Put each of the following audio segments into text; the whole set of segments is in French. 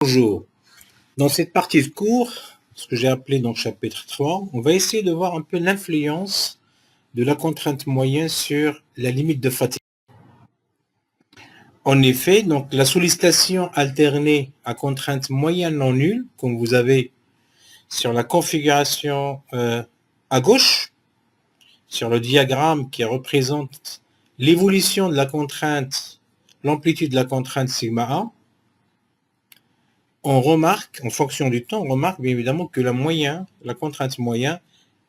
Bonjour. Dans cette partie de cours, ce que j'ai appelé donc chapitre 3, on va essayer de voir un peu l'influence de la contrainte moyenne sur la limite de fatigue. En effet, donc la sollicitation alternée à contrainte moyenne non nulle, comme vous avez sur la configuration à gauche, sur le diagramme qui représente l'évolution de la contrainte, l'amplitude de la contrainte sigma 1, on remarque, en fonction du temps, on remarque bien évidemment que la contrainte moyenne,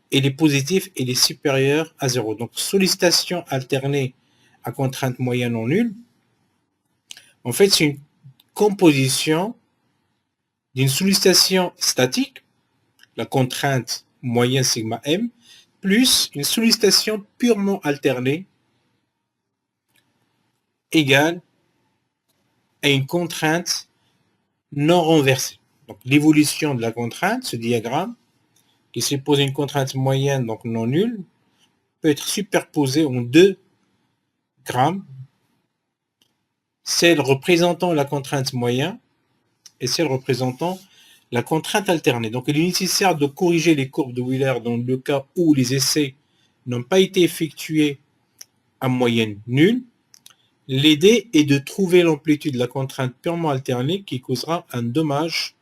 elle est positive, elle est supérieure à 0. Donc, sollicitation alternée à contrainte moyenne non nulle, en fait, c'est une composition d'une sollicitation statique, la contrainte moyenne sigma m, plus une sollicitation purement alternée égale à une contrainte non renversée. Donc, l'évolution de la contrainte, ce diagramme, qui suppose une contrainte moyenne, donc non nulle, peut être superposée en deux grammes, celle représentant la contrainte moyenne et celle représentant la contrainte alternée. Donc, il est nécessaire de corriger les courbes de Wheeler dans le cas où les essais n'ont pas été effectués à moyenne nulle. L'idée est de trouver l'amplitude de la contrainte purement alternée qui causera un dommage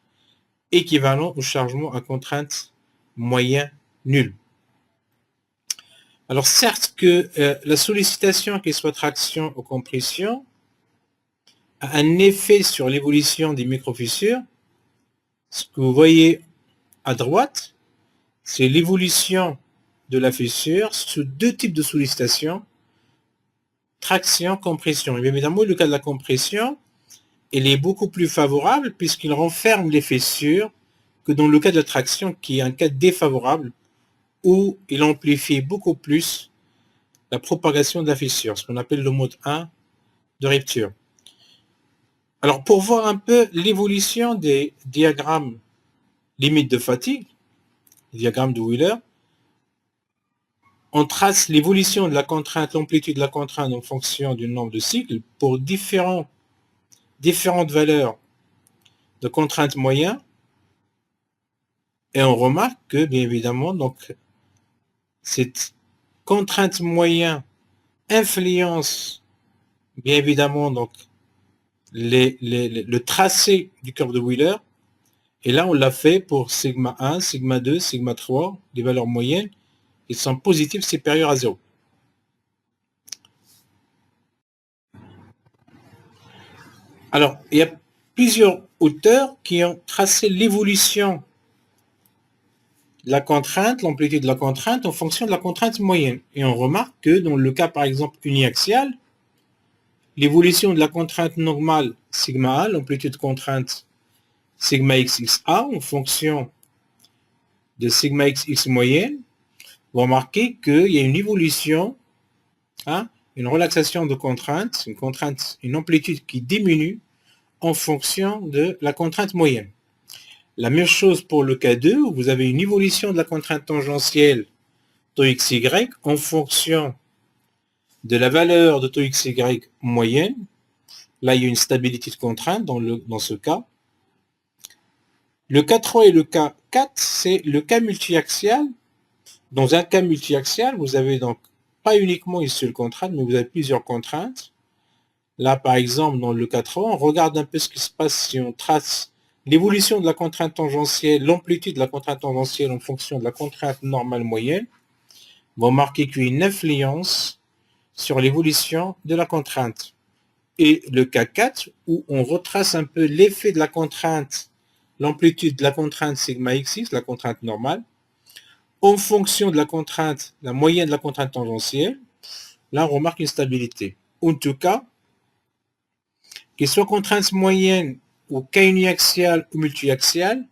équivalent au chargement à contrainte moyenne nulle. Alors certes que la sollicitation, qu'elle soit traction ou compression, a un effet sur l'évolution des microfissures. Ce que vous voyez à droite, c'est l'évolution de la fissure sous deux types de sollicitation, traction, compression. Et bien évidemment, le cas de la compression, il est beaucoup plus favorable puisqu'il renferme les fissures que dans le cas de la traction qui est un cas défavorable où il amplifie beaucoup plus la propagation de la fissure, ce qu'on appelle le mode 1 de rupture. Alors, pour voir un peu l'évolution des diagrammes limite de fatigue, diagramme de Wheeler, on trace l'évolution de la contrainte, l'amplitude de la contrainte en fonction du nombre de cycles pour différentes valeurs de contrainte moyenne. Et on remarque que, bien évidemment, donc, cette contrainte moyenne influence, bien évidemment, donc, le tracé du curve de Wheeler. Et là, on l'a fait pour sigma 1, sigma 2, sigma 3, des valeurs moyennes. Ils sont positifs supérieurs à 0. Alors, il y a plusieurs auteurs qui ont tracé l'évolution de la contrainte, l'amplitude de la contrainte en fonction de la contrainte moyenne. Et on remarque que dans le cas, par exemple, uniaxial, l'évolution de la contrainte normale sigma A, l'amplitude de contrainte sigma xxa en fonction de sigma xx moyenne, vous remarquez qu'il y a une évolution, une relaxation de contrainte, une amplitude qui diminue en fonction de la contrainte moyenne. La même chose pour le cas 2, où vous avez une évolution de la contrainte tangentielle taux xy en fonction de la valeur de taux xy moyenne. Là, il y a une stabilité de contrainte dans ce cas. Le cas 3 et le cas 4, c'est le cas multiaxial. Dans un cas multiaxial, vous avez donc pas uniquement une seule contrainte, mais vous avez plusieurs contraintes. Là, par exemple, dans le cas 3, on regarde un peu ce qui se passe si on trace l'évolution de la contrainte tangentielle, l'amplitude de la contrainte tangentielle en fonction de la contrainte normale moyenne. Vous remarquez qu'il y a une influence sur l'évolution de la contrainte. Et le cas 4, où on retrace un peu l'effet de la contrainte, l'amplitude de la contrainte sigma xx, la contrainte normale, en fonction de la contrainte, la moyenne de la contrainte tangentielle, là on remarque une stabilité. En tout cas, qu'il soit contrainte moyenne ou cas uniaxial ou multiaxial,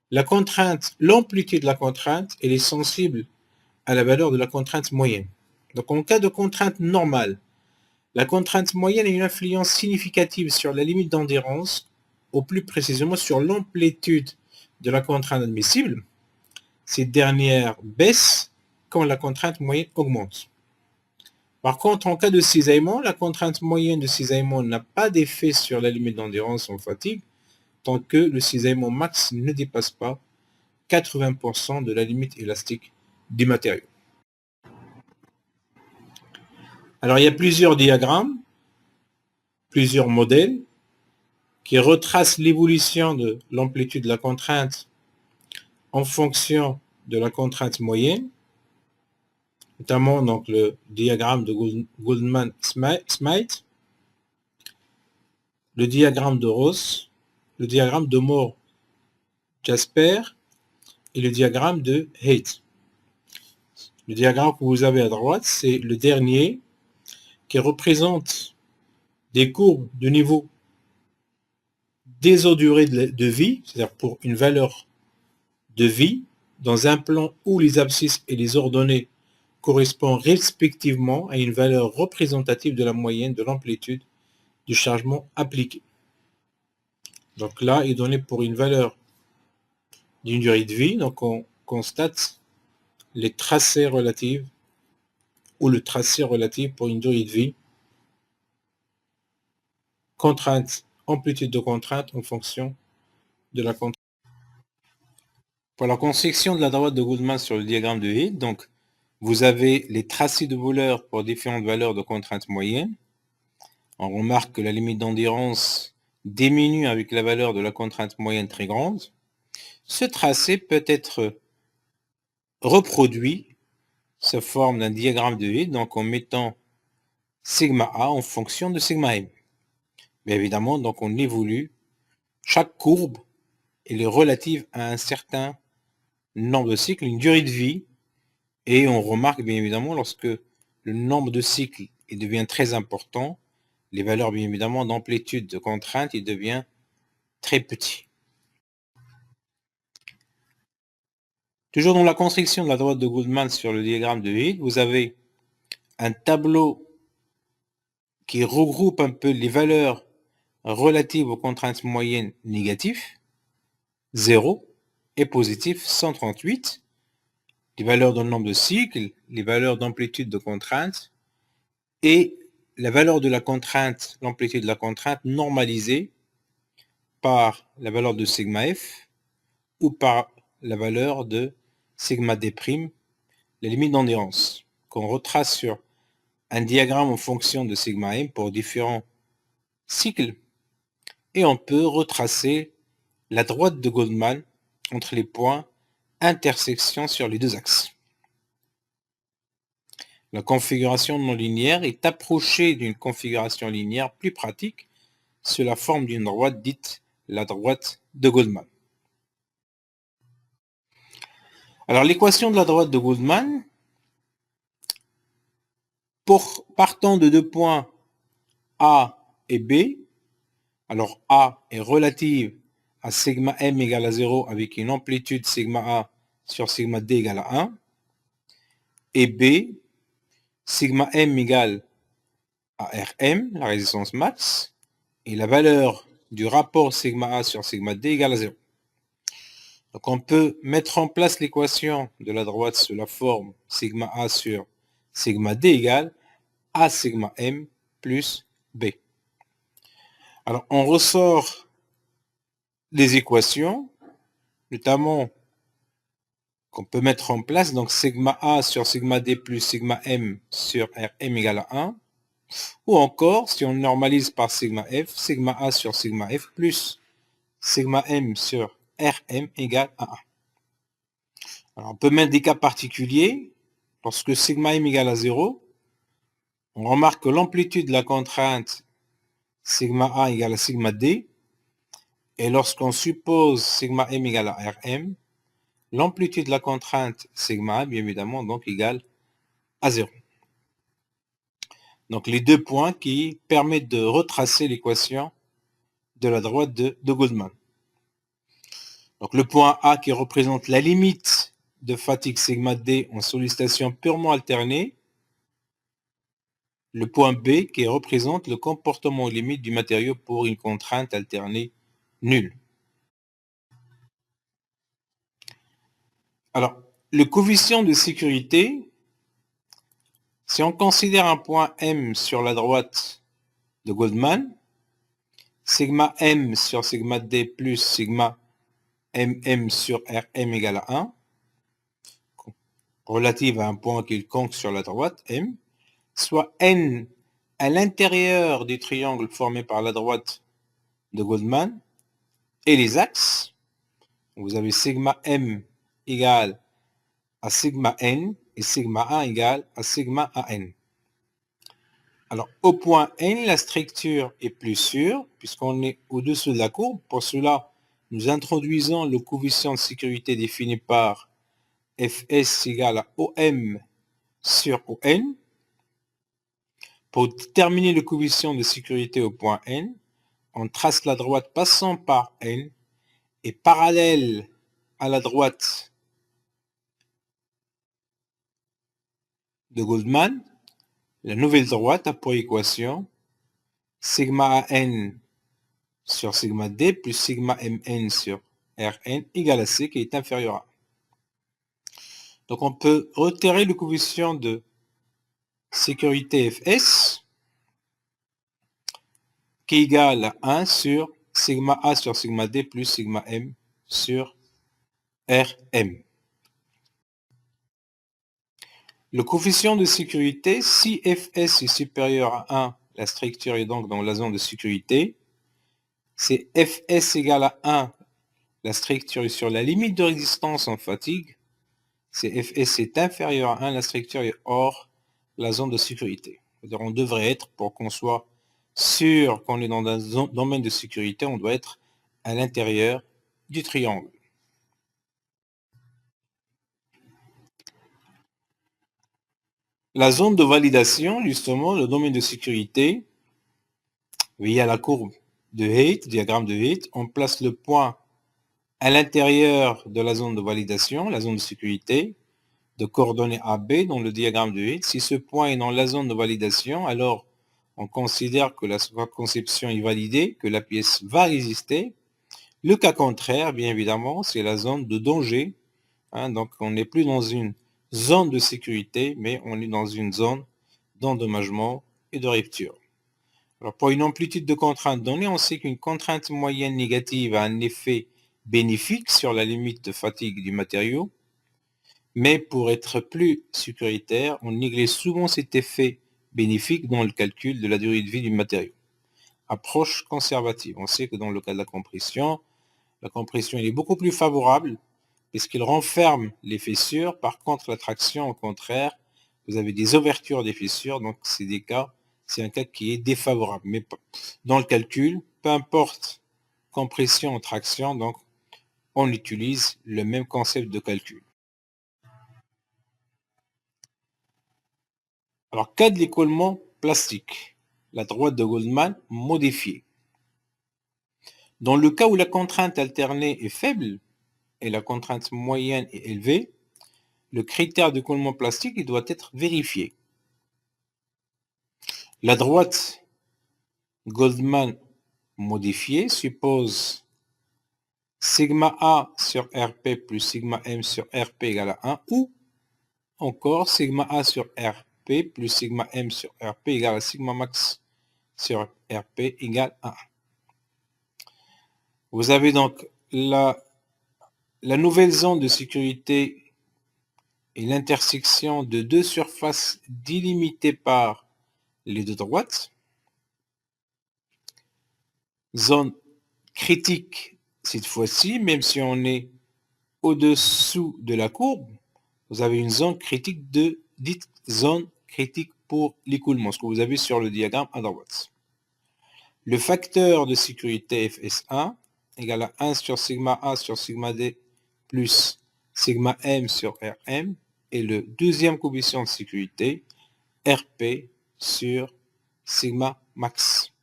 la contrainte, l'amplitude de la contrainte, elle est sensible à la valeur de la contrainte moyenne. Donc en cas de contrainte normale, la contrainte moyenne a une influence significative sur la limite d'endurance, ou plus précisément sur l'amplitude de la contrainte admissible. Cette dernière baisse quand la contrainte moyenne augmente. Par contre, en cas de cisaillement, la contrainte moyenne de cisaillement n'a pas d'effet sur la limite d'endurance en fatigue tant que le cisaillement max ne dépasse pas 80% de la limite élastique du matériau. Alors, il y a plusieurs diagrammes, plusieurs modèles qui retracent l'évolution de l'amplitude de la contrainte en fonction de la contrainte moyenne, notamment donc le diagramme de Goldman-Smith, le diagramme de Ross, le diagramme de Moore-Jasper et le diagramme de Haidt. Le diagramme que vous avez à droite, c'est le dernier qui représente des courbes de niveau des eaux durées de vie, c'est-à-dire pour une valeur de vie, dans un plan où les abscisses et les ordonnées correspondent respectivement à une valeur représentative de la moyenne de l'amplitude du chargement appliqué. Donc là, il est donné pour une valeur d'une durée de vie, donc on constate les tracés relatifs ou le tracé relatif pour une durée de vie, contrainte, amplitude de contrainte en fonction de la contrainte. Pour la construction de la droite de Goldman sur le diagramme de Haidt, donc vous avez les tracés de Wöhler pour différentes valeurs de contrainte moyenne. On remarque que la limite d'endurance diminue avec la valeur de la contrainte moyenne très grande. Ce tracé peut être reproduit sous forme d'un diagramme de Haidt, donc en mettant sigma A en fonction de sigma M. Mais évidemment, donc on évolue. Chaque courbe elle est relative à un certain nombre de cycles, une durée de vie, et on remarque bien évidemment lorsque le nombre de cycles il devient très important, les valeurs bien évidemment d'amplitude de contrainte il devient très petit. Toujours dans la construction de la droite de Goldman sur le diagramme de Haidt, vous avez un tableau qui regroupe un peu les valeurs relatives aux contraintes moyennes négatives, 0, et positives, 138, les valeurs dans le nombre de cycles, les valeurs d'amplitude de contrainte, et la valeur de la contrainte, l'amplitude de la contrainte normalisée par la valeur de sigma f ou par la valeur de sigma d', la limite d'endurance, qu'on retrace sur un diagramme en fonction de sigma m pour différents cycles, et on peut retracer la droite de Goldman entre les points intersection sur les deux axes. La configuration non linéaire est approchée d'une configuration linéaire plus pratique sous la forme d'une droite dite la droite de Goldman. Alors l'équation de la droite de Goldman, partant de deux points A et B, alors A est relative à sigma m égale à 0 avec une amplitude sigma A sur sigma d égale à 1, et B, sigma m égale à Rm, la résistance max, et la valeur du rapport sigma A sur sigma d égale à 0. Donc on peut mettre en place l'équation de la droite sous la forme sigma A sur sigma d égale A sigma m plus B. Alors on ressort les équations, notamment qu'on peut mettre en place, donc sigma A sur sigma d plus sigma m sur Rm égale à 1, ou encore, si on normalise par sigma f, sigma A sur sigma f plus sigma m sur Rm égale à 1. Alors, on peut mettre des cas particuliers. Lorsque sigma m égale à 0, on remarque que l'amplitude de la contrainte sigma A égale à sigma d, et lorsqu'on suppose sigma m égale à Rm, l'amplitude de la contrainte sigma A, bien évidemment, donc égale à 0. Donc les deux points qui permettent de retracer l'équation de la droite de Goldman. Donc le point A qui représente la limite de fatigue sigma d en sollicitation purement alternée, le point B qui représente le comportement limite du matériau pour une contrainte alternée nulle. Alors, le coefficient de sécurité Si on considère un point M sur la droite de Goldman, sigma M sur sigma D plus sigma MM sur RM égale à 1, relative à un point quelconque sur la droite, M, soit N à l'intérieur du triangle formé par la droite de Goldman et les axes. Vous avez sigma M égale à sigma N et sigma A égale à sigma AN. Alors, au point N, la structure est plus sûre puisqu'on est au-dessus de la courbe. Pour cela, nous introduisons le coefficient de sécurité défini par Fs égale à OM sur ON. Pour déterminer le coefficient de sécurité au point N, on trace la droite passant par N et parallèle à la droite de Goldman, la nouvelle droite a pour équation sigma AN sur sigma D plus sigma MN sur Rn égale à C qui est inférieur à 1. Donc on peut retirer le coefficient de sécurité Fs qui est égal à 1 sur sigma A sur sigma D plus sigma M sur Rm. Le coefficient de sécurité, si Fs est supérieur à 1, la structure est donc dans la zone de sécurité. C'est Fs égale à 1, la structure est sur la limite de résistance en fatigue. Si Fs est inférieur à 1, la structure est hors la zone de sécurité. C'est-à-dire on devrait être, pour qu'on soit sûr qu'on est dans un domaine de sécurité, on doit être à l'intérieur du triangle. La zone de validation, justement, le domaine de sécurité, via la courbe de Haight, diagramme de Haight, on place le point à l'intérieur de la zone de validation, la zone de sécurité, de coordonnées AB dans le diagramme de Haight. Si ce point est dans la zone de validation, alors on considère que la conception est validée, que la pièce va résister. Le cas contraire, bien évidemment, c'est la zone de danger. Donc on n'est plus dans une zone de sécurité, mais on est dans une zone d'endommagement et de rupture. Alors pour une amplitude de contrainte donnée, on sait qu'une contrainte moyenne négative a un effet bénéfique sur la limite de fatigue du matériau, mais pour être plus sécuritaire, on néglige souvent cet effet bénéfique dans le calcul de la durée de vie du matériau. Approche conservative. On sait que dans le cas de la compression est beaucoup plus favorable puisqu'il renferme les fissures. Par contre, la traction, au contraire, vous avez des ouvertures des fissures, donc c'est un cas qui est défavorable. Mais dans le calcul, peu importe compression ou traction, donc on utilise le même concept de calcul. Alors, cas de l'écoulement plastique, la droite de Goldman modifiée. Dans le cas où la contrainte alternée est faible et la contrainte moyenne est élevée, le critère d'écoulement plastique il doit être vérifié. La droite Goldman modifiée suppose sigma A sur RP plus sigma M sur RP égale à 1 ou encore sigma A sur RP plus sigma M sur RP égale à sigma max sur RP égale à 1. Vous avez donc la nouvelle zone de sécurité et l'intersection de deux surfaces délimitées par les deux droites. Zone critique cette fois-ci, même si on est au-dessous de la courbe, vous avez une zone critique dite zone critique pour l'écoulement, ce que vous avez sur le diagramme à droite. Le facteur de sécurité FS1 égale à 1 sur sigma A sur sigma D plus sigma M sur Rm et le deuxième coefficient de sécurité RP sur sigma max.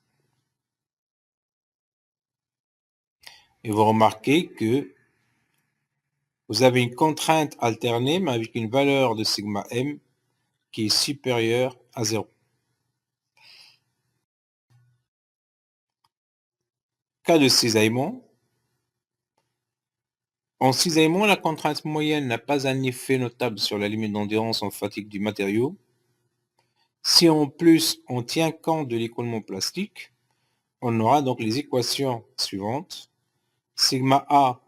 Et vous remarquez que vous avez une contrainte alternée, mais avec une valeur de sigma M qui est supérieure à 0. Cas de cisaillement. En cisaillement, la contrainte moyenne n'a pas un effet notable sur la limite d'endurance en fatigue du matériau. Si en plus on tient compte de l'écoulement plastique, on aura donc les équations suivantes. Sigma A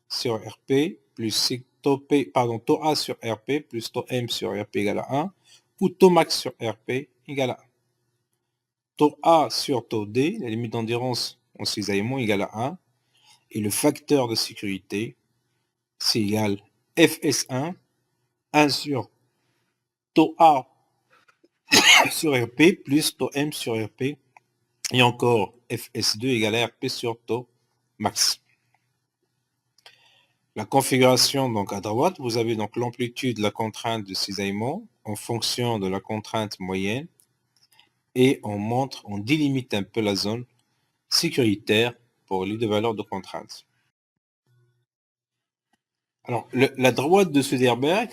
sur RP plus tau A sur RP plus tau M sur RP égale à 1 ou tau max sur RP égale à 1. Tau A sur tau D, la limite d'endurance en cisaillement égale à 1 et le facteur de sécurité c'est égal FS1, 1 sur tau A sur RP plus tau M sur RP et encore FS2 égale à RP sur tau max. La configuration, donc à droite, vous avez donc l'amplitude de la contrainte de cisaillement en fonction de la contrainte moyenne et on délimite un peu la zone sécuritaire pour les deux valeurs de contrainte. Alors, la droite de Söderberg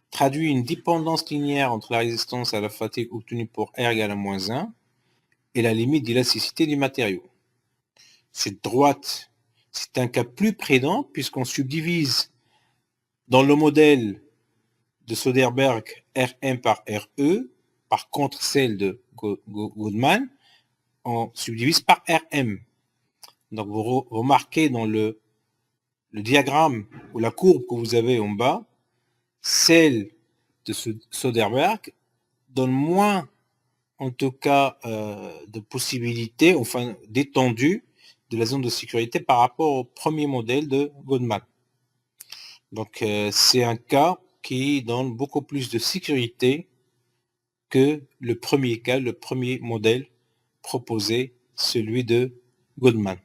traduit une dépendance linéaire entre la résistance à la fatigue obtenue pour R égale à moins 1 et la limite d'élasticité du matériau. Cette droite, c'est un cas plus prudent puisqu'on subdivise dans le modèle de Söderberg Rm par Re, par contre celle de Goldman, on subdivise par Rm. Donc vous remarquez dans le diagramme ou la courbe que vous avez en bas, celle de Söderberg donne moins en tout cas de possibilités, enfin d'étendue de la zone de sécurité par rapport au premier modèle de Goldman. Donc c'est un cas qui donne beaucoup plus de sécurité que le premier cas, le premier modèle proposé, celui de Goldman.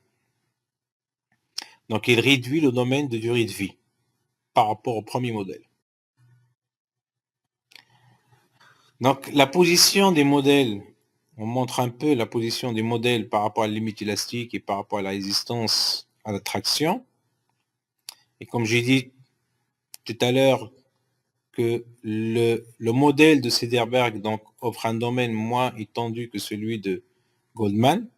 Donc il réduit le domaine de durée de vie par rapport au premier modèle. Donc la position des modèles, on montre un peu la position des modèles par rapport à la limite élastique et par rapport à la résistance à la traction. Et comme j'ai dit tout à l'heure que le modèle de Söderberg donc offre un domaine moins étendu que celui de Goldman.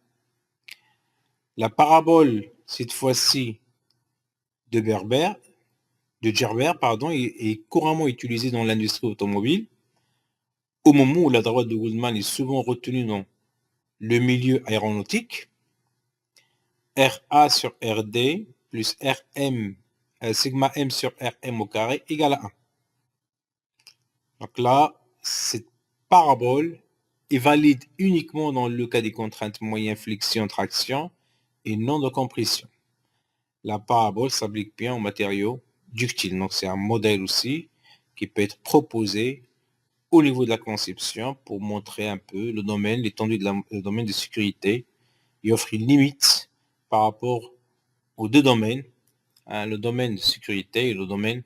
La parabole, cette fois-ci, de Gerber, est couramment utilisée dans l'industrie automobile, au moment où la droite de Goldman est souvent retenue dans le milieu aéronautique. RA sur RD plus RM, sigma M sur RM au carré égale à 1. Donc là, cette parabole est valide uniquement dans le cas des contraintes moyennes flexion-traction et non de compression. La parabole s'applique bien aux matériaux ductiles. Donc c'est un modèle aussi qui peut être proposé au niveau de la conception pour montrer un peu le domaine, l'étendue de le domaine de sécurité et offre une limite par rapport aux deux domaines, hein, le domaine de sécurité et le domaine